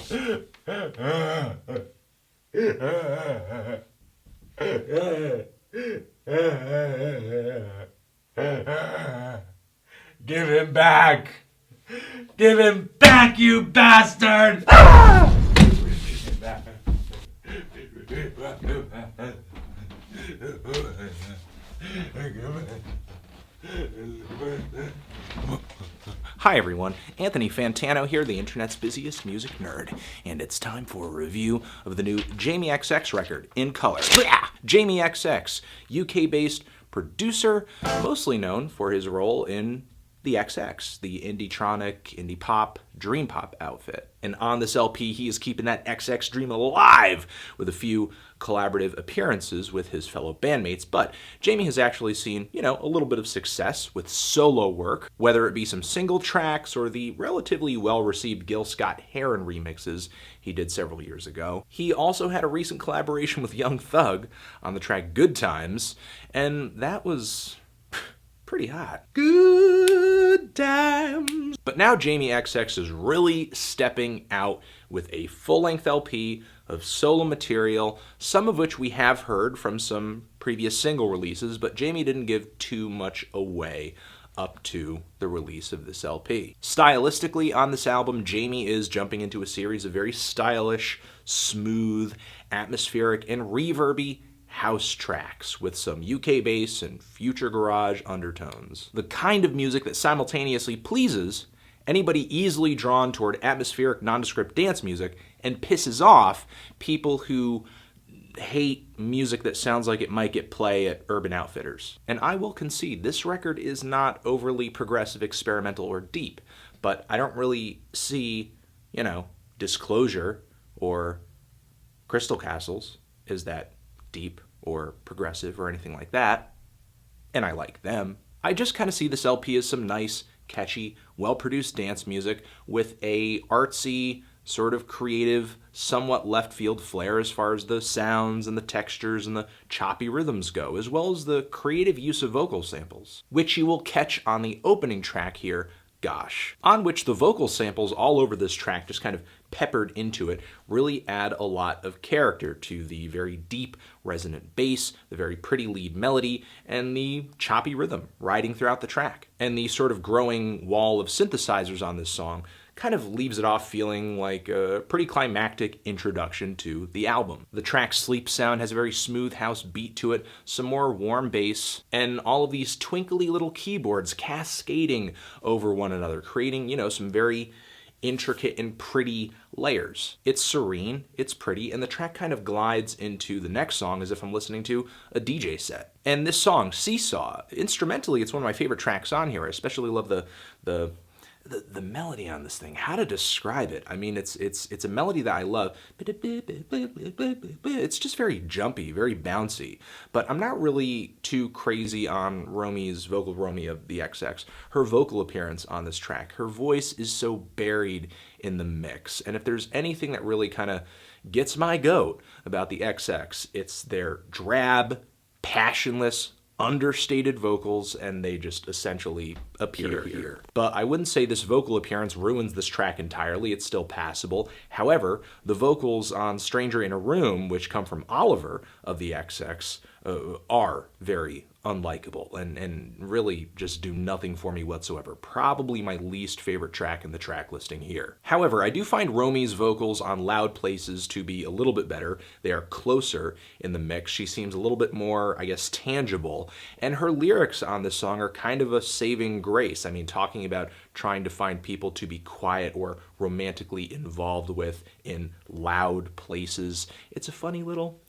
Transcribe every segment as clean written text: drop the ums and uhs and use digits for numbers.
Give him back! Give him back, you bastard! Ah! Hi everyone, Anthony Fantano here, the internet's busiest music nerd, and it's time for a review of the new Jamie XX record, In Colour. Jamie XX, UK-based producer, mostly known for his role in the XX, the indie-tronic, indie-pop, dream pop outfit. And on this LP, he is keeping that XX dream alive with a few collaborative appearances with his fellow bandmates. But Jamie has actually seen, a little bit of success with solo work, whether it be some single tracks or the relatively well-received Gil Scott-Heron remixes he did several years ago. He also had a recent collaboration with Young Thug on the track Good Times, and that was pretty hot. Good times. But now Jamie XX is really stepping out with a full-length LP of solo material, some of which we have heard from some previous single releases, but Jamie didn't give too much away up to the release of this LP. Stylistically, on this album, Jamie is jumping into a series of very stylish, smooth, atmospheric, and reverby house tracks with some UK bass and future garage undertones. The kind of music that simultaneously pleases anybody easily drawn toward atmospheric, nondescript dance music and pisses off people who hate music that sounds like it might get play at Urban Outfitters. And I will concede, this record is not overly progressive, experimental, or deep, but I don't really see, Disclosure or Crystal Castles is that deep or progressive or anything like that, and I like them. I just kind of see this LP as some nice, catchy, well-produced dance music with a artsy, sort of creative, somewhat left-field flair as far as the sounds and the textures and the choppy rhythms go, as well as the creative use of vocal samples, which you will catch on the opening track here, Gosh, on which the vocal samples all over this track, just kind of peppered into it, really add a lot of character to the very deep, resonant bass, the very pretty lead melody, and the choppy rhythm riding throughout the track. And the sort of growing wall of synthesizers on this song kind of leaves it off feeling like a pretty climactic introduction to the album. The track Sleep Sound has a very smooth house beat to it, some more warm bass, and all of these twinkly little keyboards cascading over one another, creating, some very intricate and pretty layers. It's serene, it's pretty, and the track kind of glides into the next song as if I'm listening to a DJ set. And this song, Seesaw, instrumentally, it's one of my favorite tracks on here. I especially love the melody on this thing. How to describe it? I mean, it's a melody that I love. It's just very jumpy, very bouncy. But I'm not really too crazy on Romy's vocal, Romy of the XX. Her vocal appearance on this track. Her voice is so buried in the mix. And if there's anything that really kind of gets my goat about the XX, it's their drab, passionless, understated vocals, and they just essentially appear here. But I wouldn't say this vocal appearance ruins this track entirely. It's still passable. However, the vocals on Stranger in a Room, which come from Oliver of the XX, are very unlikable and really just do nothing for me whatsoever. Probably my least favorite track in the track listing here. However, I do find Romy's vocals on Loud Places to be a little bit better. They are closer in the mix. She seems a little bit more, tangible. And her lyrics on this song are kind of a saving grace. I mean, talking about trying to find people to be quiet or romantically involved with in loud places. It's a funny little,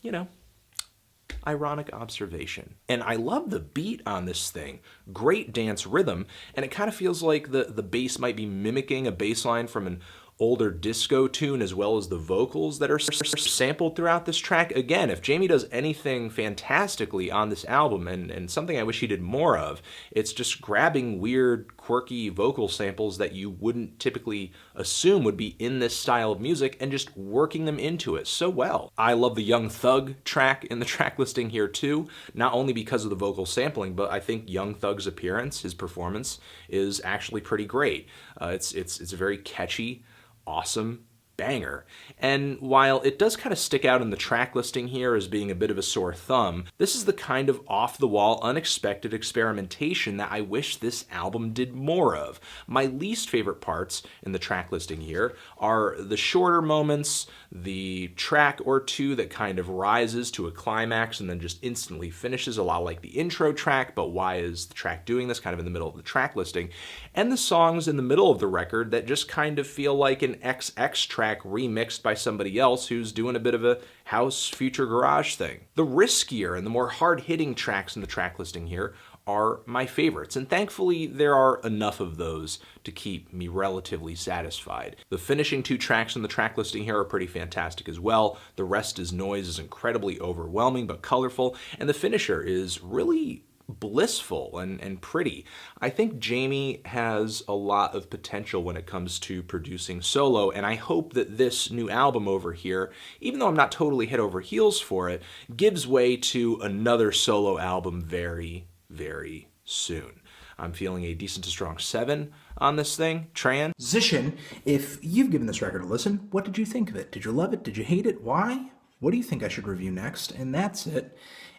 ironic observation. And I love the beat on this thing. Great dance rhythm, and it kind of feels like the bass might be mimicking a bass line from an older disco tune, as well as the vocals that are sampled throughout this track. Again, if Jamie does anything fantastically on this album, and something I wish he did more of, it's just grabbing weird, quirky vocal samples that you wouldn't typically assume would be in this style of music and just working them into it so well. I love the Young Thug track in the track listing here too, not only because of the vocal sampling, but I think Young Thug's appearance, his performance, is actually pretty great. It's a very catchy, awesome banger. And while it does kind of stick out in the track listing here as being a bit of a sore thumb, this is the kind of off-the-wall, unexpected experimentation that I wish this album did more of. My least favorite parts in the track listing here are the shorter moments, the track or two that kind of rises to a climax and then just instantly finishes, a lot like the intro track, but why is the track doing this kind of in the middle of the track listing, and the songs in the middle of the record that just kind of feel like an XX track remixed by somebody else who's doing a bit of a house future garage thing. The riskier and the more hard-hitting tracks in the track listing here are my favorites, and thankfully there are enough of those to keep me relatively satisfied. The finishing 2 tracks in the track listing here are pretty fantastic as well. The Rest Is Noise is incredibly overwhelming but colorful, and the finisher is really blissful and pretty. I think Jamie has a lot of potential when it comes to producing solo, and I hope that this new album over here, even though I'm not totally head over heels for it, gives way to another solo album very, very soon. I'm feeling a decent to strong 7 on this thing. Transition, if you've given this record a listen, what did you think of it? Did you love it? Did you hate it? Why? What do you think I should review next? And that's it.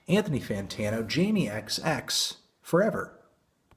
Anthony Fantano, Jamie XX, forever.